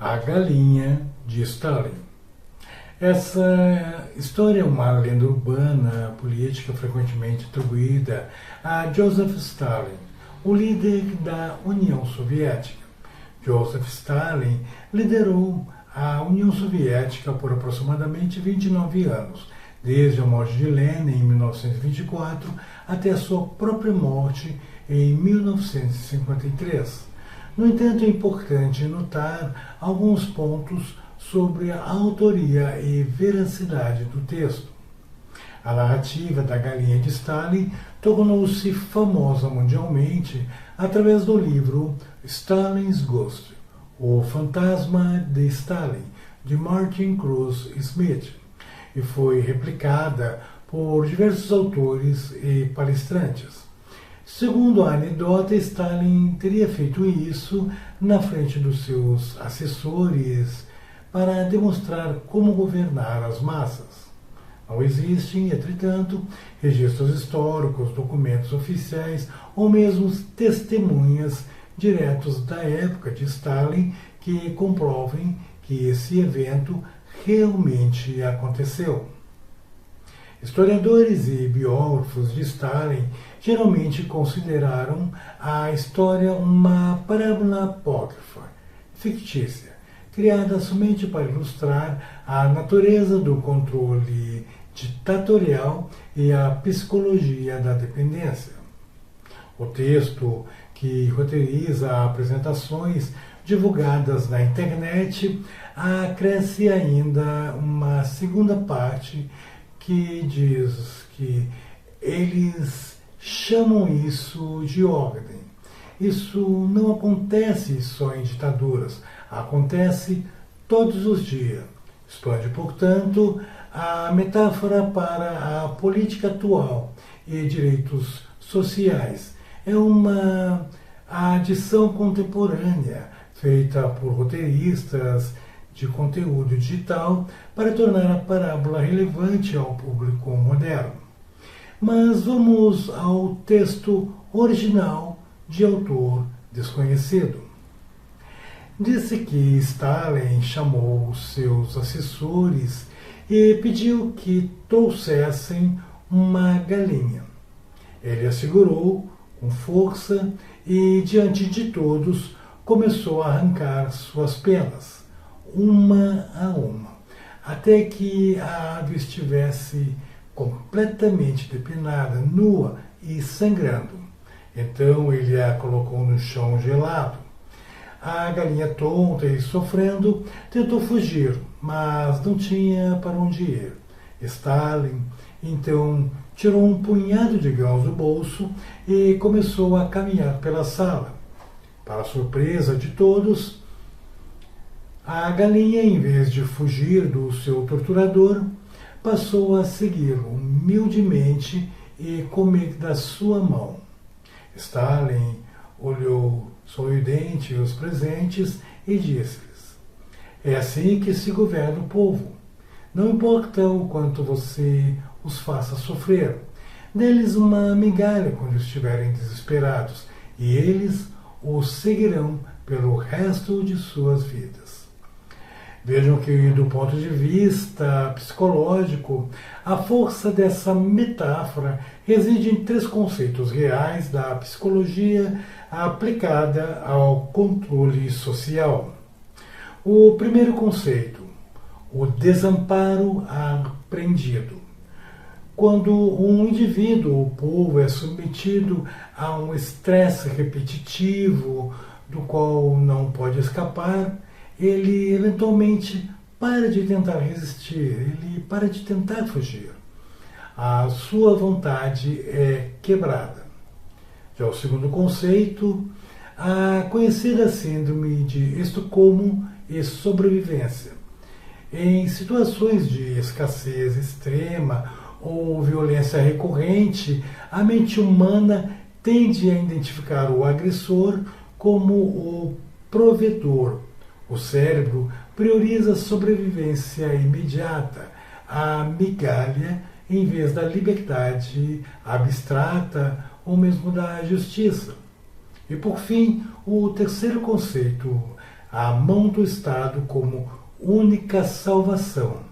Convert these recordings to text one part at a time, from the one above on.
A Galinha de Stalin. Essa história é uma lenda urbana política frequentemente atribuída a Joseph Stalin, o líder da União Soviética. Joseph Stalin liderou a União Soviética por aproximadamente 29 anos, desde a morte de Lenin em 1924 até a sua própria morte em 1953. No entanto, é importante notar alguns pontos sobre a autoria e veracidade do texto. A narrativa da Galinha de Stalin tornou-se famosa mundialmente através do livro Stalin's Ghost, O Fantasma de Stalin, de Martin Cruz Smith, e foi replicada por diversos autores e palestrantes. Segundo a anedota, Stalin teria feito isso na frente dos seus assessores para demonstrar como governar as massas. Não existem, entretanto, registros históricos, documentos oficiais ou mesmo testemunhas diretos da época de Stalin que comprovem que esse evento realmente aconteceu. Historiadores e biógrafos de Stalin geralmente consideraram a história uma parábola apócrifa, fictícia, criada somente para ilustrar a natureza do controle ditatorial e a psicologia da dependência. O texto, que roteiriza apresentações divulgadas na internet, acresce ainda uma segunda parte que diz que eles chamam isso de ordem. Isso não acontece só em ditaduras, acontece todos os dias. Expande, portanto, a metáfora para a política atual e direitos sociais. É uma adição contemporânea feita por roteiristas de conteúdo digital para tornar a parábola relevante ao público moderno. Mas vamos ao texto original de autor desconhecido. Disse que Stalin chamou seus assessores e pediu que trouxessem uma galinha. Ele assegurou com força e, diante de todos, começou a arrancar suas penas, uma a uma, até que a ave estivesse completamente depenada, nua e sangrando. Então ele a colocou no chão gelado. A galinha, tonta e sofrendo, tentou fugir, mas não tinha para onde ir. Stalin, então, tirou um punhado de grãos do bolso e começou a caminhar pela sala. Para a surpresa de todos, a galinha, em vez de fugir do seu torturador, passou a segui-lo humildemente e comer da sua mão. Stalin olhou sorridente os presentes e disse-lhes: é assim que se governa o povo. Não importa o quanto você os faça sofrer, dê-lhes uma migalha quando estiverem desesperados, e eles os seguirão pelo resto de suas vidas. Vejam que, do ponto de vista psicológico, a força dessa metáfora reside em três conceitos reais da psicologia aplicada ao controle social. O primeiro conceito, o desamparo aprendido. Quando um indivíduo ou povo é submetido a um estresse repetitivo do qual não pode escapar, ele eventualmente para de tentar resistir, ele para de tentar fugir. A sua vontade é quebrada. Já o segundo conceito, a conhecida síndrome de Estocolmo e sobrevivência. Em situações de escassez extrema ou violência recorrente, a mente humana tende a identificar o agressor como o provedor. O cérebro prioriza a sobrevivência imediata, a migalha, em vez da liberdade abstrata ou mesmo da justiça. E por fim, o terceiro conceito, a mão do Estado como única salvação.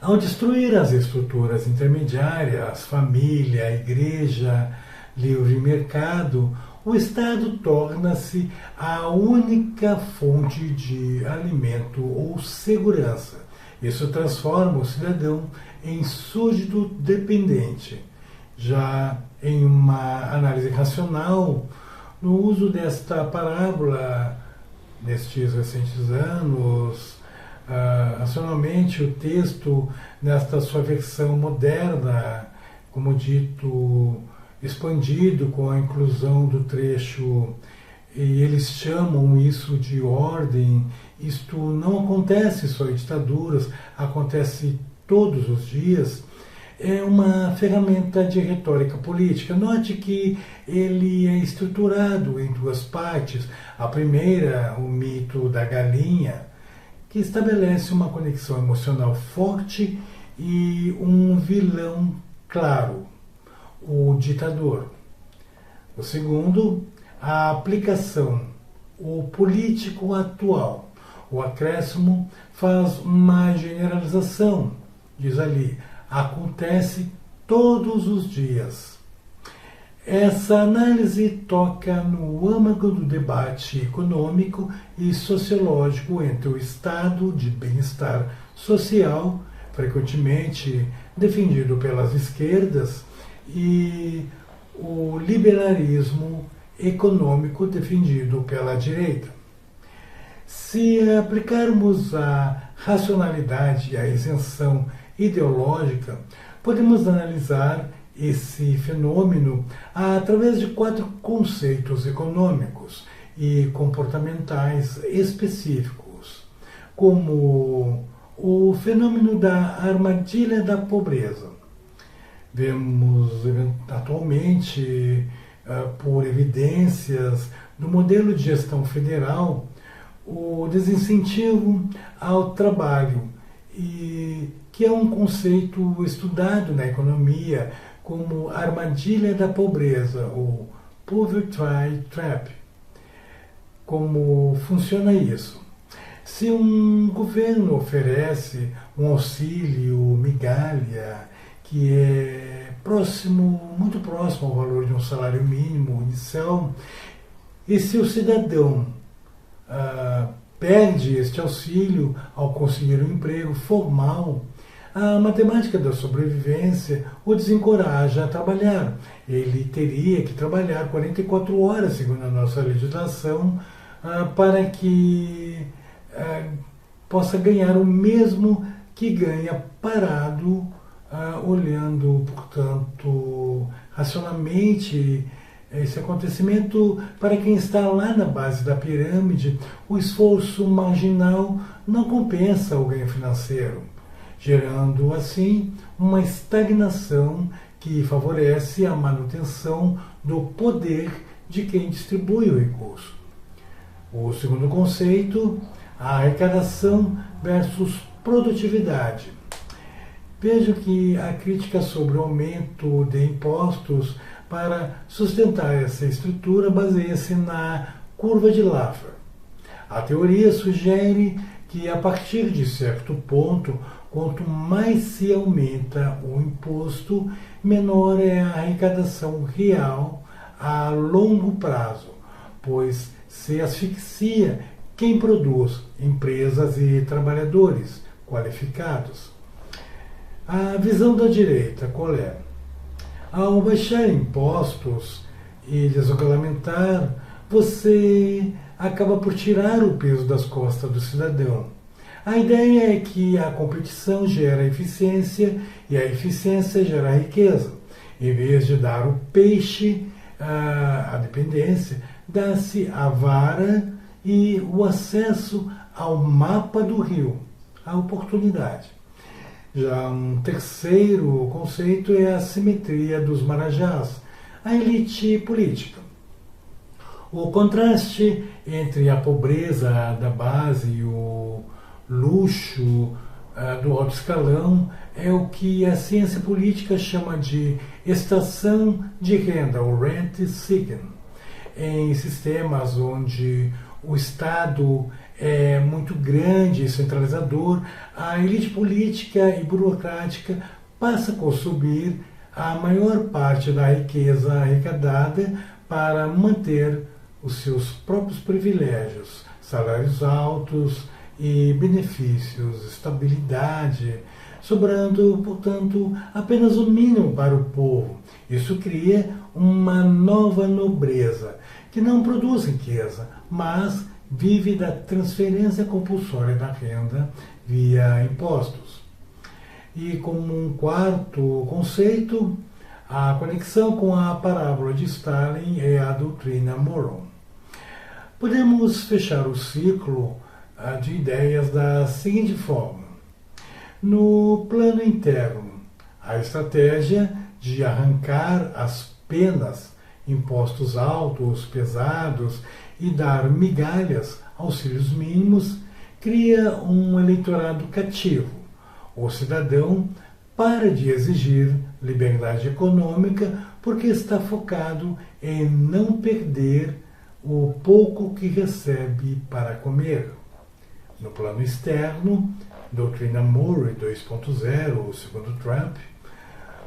Ao destruir as estruturas intermediárias, família, igreja, livre mercado, o Estado torna-se a única fonte de alimento ou segurança. Isso transforma o cidadão em súdito dependente. Já em uma análise racional, no uso desta parábola nestes recentes anos, racionalmente o texto, nesta sua versão moderna, como dito, expandido com a inclusão do trecho, e eles chamam isso de ordem. Isto não acontece só em ditaduras, acontece todos os dias. É uma ferramenta de retórica política. Note que ele é estruturado em duas partes. A primeira, o mito da galinha, que estabelece uma conexão emocional forte e um vilão claro, o ditador. O segundo, a aplicação, o político atual. O acréscimo faz uma generalização, diz ali, acontece todos os dias. Essa análise toca no âmago do debate econômico e sociológico entre o estado de bem-estar social, frequentemente defendido pelas esquerdas, e o liberalismo econômico defendido pela direita. Se aplicarmos a racionalidade e a isenção ideológica, podemos analisar esse fenômeno através de 4 conceitos econômicos e comportamentais específicos, como o fenômeno da armadilha da pobreza. Vemos atualmente, por evidências do modelo de gestão federal, o desincentivo ao trabalho, e que é um conceito estudado na economia como armadilha da pobreza, ou poverty trap. Como funciona isso? Se um governo oferece um auxílio, migalha, que é muito próximo ao valor de um salário mínimo inicial, e se o cidadão perde este auxílio ao conseguir um emprego formal, a matemática da sobrevivência o desencoraja a trabalhar. Ele teria que trabalhar 44 horas, segundo a nossa legislação, para que possa ganhar o mesmo que ganha parado, olhando, portanto, racionalmente esse acontecimento. Para quem está lá na base da pirâmide, o esforço marginal não compensa o ganho financeiro, gerando assim uma estagnação que favorece a manutenção do poder de quem distribui o recurso. O segundo conceito, a arrecadação versus produtividade. Vejo que a crítica sobre o aumento de impostos para sustentar essa estrutura baseia-se na curva de Laffer. A teoria sugere que, a partir de certo ponto, quanto mais se aumenta o imposto, menor é a arrecadação real a longo prazo, pois se asfixia quem produz, empresas e trabalhadores qualificados. A visão da direita qual é? Ao baixar impostos e desregulamentar, você acaba por tirar o peso das costas do cidadão. A ideia é que a competição gera eficiência e a eficiência gera riqueza. Em vez de dar o peixe à dependência, dá-se a vara e o acesso ao mapa do rio, a oportunidade. Já um terceiro conceito é a simetria dos marajás, a elite política. O contraste entre a pobreza da base e o luxo do alto escalão é o que a ciência política chama de extração de renda, ou rent seeking. Em sistemas onde o Estado é muito grande e centralizador, a elite política e burocrática passa a consumir a maior parte da riqueza arrecadada para manter os seus próprios privilégios, salários altos e benefícios, estabilidade, sobrando, portanto, apenas o mínimo para o povo. Isso cria uma nova nobreza, que não produz riqueza, mas vive da transferência compulsória da renda via impostos. E como um quarto conceito, a conexão com a parábola de Stalin é a doutrina Monroe. Podemos fechar o ciclo de ideias da seguinte forma. No plano interno, a estratégia de arrancar as penas, impostos altos, pesados e dar migalhas, auxílios mínimos, cria um eleitorado cativo. O cidadão para de exigir liberdade econômica porque está focado em não perder o pouco que recebe para comer. No plano externo, doutrina Monroe 2.0, segundo Trump,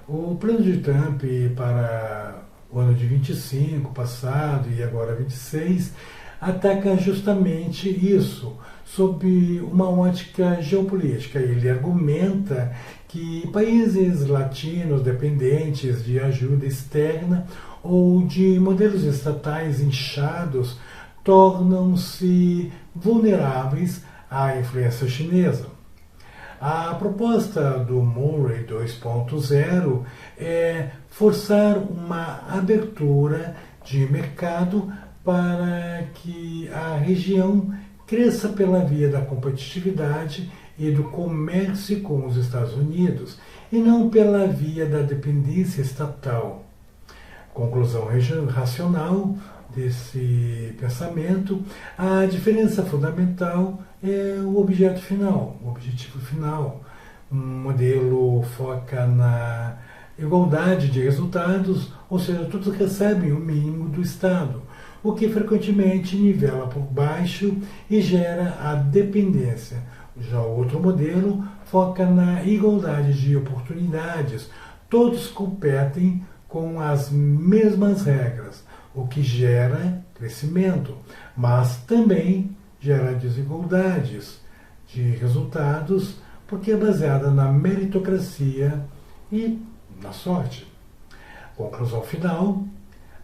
o plano de Trump para o ano de 25, passado e agora 26, ataca justamente isso, sob uma ótica geopolítica. Ele argumenta que países latinos dependentes de ajuda externa ou de modelos estatais inchados tornam-se vulneráveis à influência chinesa. A proposta do Monroe 2.0 é forçar uma abertura de mercado para que a região cresça pela via da competitividade e do comércio com os Estados Unidos, e não pela via da dependência estatal. Conclusão racional desse pensamento, a diferença fundamental é o objeto final, o objetivo final. Um modelo foca na igualdade de resultados, ou seja, todos recebem o mínimo do Estado, o que frequentemente nivela por baixo e gera a dependência. Já o outro modelo foca na igualdade de oportunidades, todos competem com as mesmas regras, o que gera crescimento, mas também gera desigualdades de resultados, porque é baseada na meritocracia e na sorte. Conclusão final: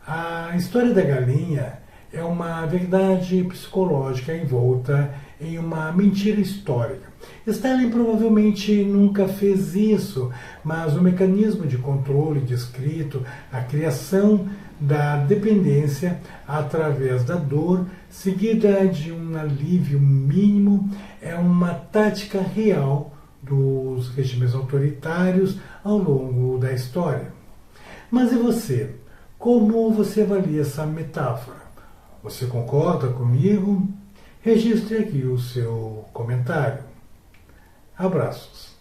a história da galinha é uma verdade psicológica envolta em uma mentira histórica. Stalin provavelmente nunca fez isso, mas o mecanismo de controle descrito, a criação da dependência através da dor, seguida de um alívio mínimo, é uma tática real dos regimes autoritários ao longo da história. Mas e você? Como você avalia essa metáfora? Você concorda comigo? Registre aqui o seu comentário. Abraços.